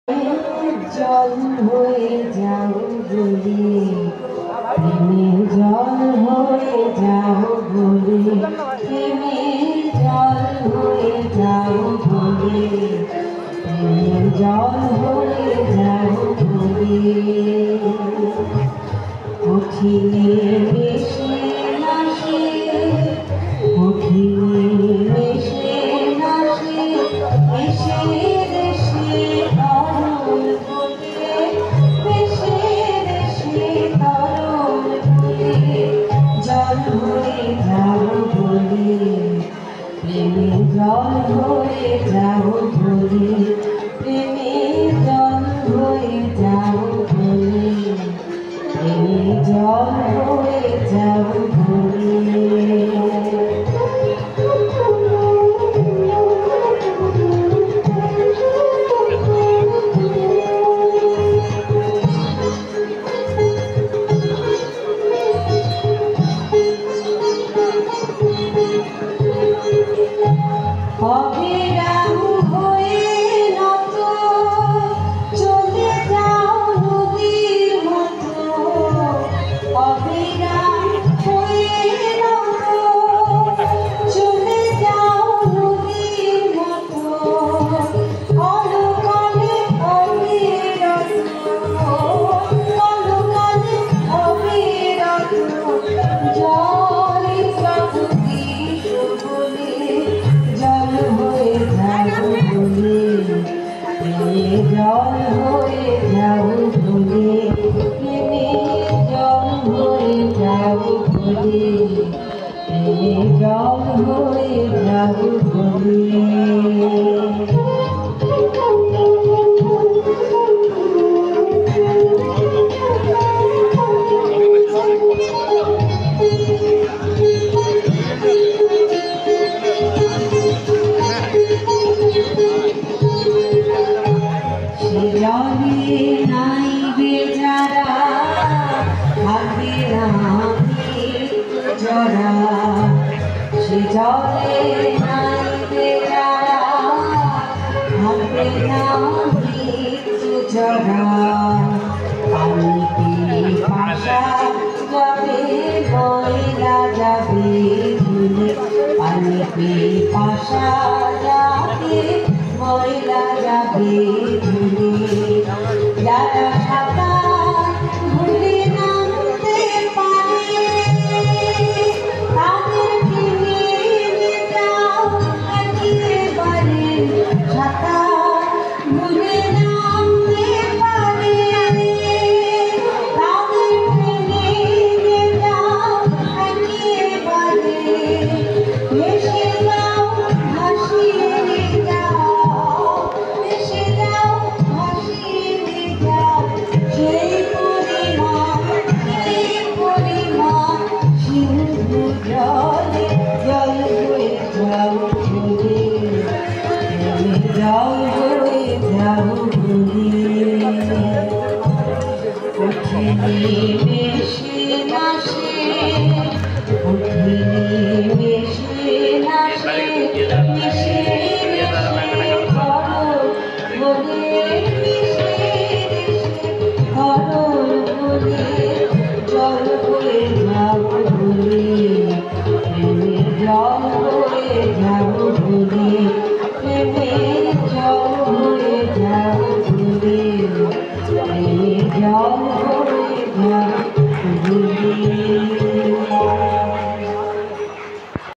জল হয়ে যাও বলে প্রেমে জল হয়ে যাও বলে প্রেমে জল হয়ে যাও বলে প্রেমে জল হয়ে যাও বলে কঠিনে বেশি নাশে কঠিনে বেশি নাশে এসে দেশে তরুণ বলে দেশে দেশে তরুণ বলে জল হয়ে যাও বলে প্রেমে জল হয়ে যাও বলে প্রেমে জল হয়ে যাও বলে প্রেমে জল হয়ে যাও বলে অবিরাম হয়ে নত চলে যাও নদীর মতো অবিরাম হয়ে নত চলে যাও নদীর মতো অলকালে অবিরত অলকালে অবিরত জলে প্রভৃতি বলে জল হয়ে যাও বলে প্রেমে জল হয়ে যাও বলে প্রেমে জল হয়ে যাও বলে প্রেমে জল হয়ে যাও বলে জলে নাইবে যারা থাকবে না জরা সে জলে নাইবে যারা থাকবে না জরা পানিতে ভাষা যাবে ময়লা যাবে ধুলে পানিতে ভাষা যাবে ময়লা যাবে ধুলে যারা সাঁতার ভুলে নামতে পারে তাদেরকে নিয়ে যাও একেবারে সাঁতার ভুলে নামতে পারে তাদেরকে নিয়ে যাও একেবারে ভেসে যাও ভাসিয়ে যাও ভেসে যাও ভাসিয়ে যাও সেই পরিমাণ সিন্ধু জলে জল হয়ে যাও বলে প্রেমে জল হয়ে যাও বলে কঠিনে বেশি নাশে কঠিনে বেশি নাশে মিশে করো বলে মিশে করো বলে জল হয়ে যাও বলে প্রেমে জল হয়ে যাও বলে প্রেমে জল হয়ে যাও বলে প্রেমে জল হয়ে যাও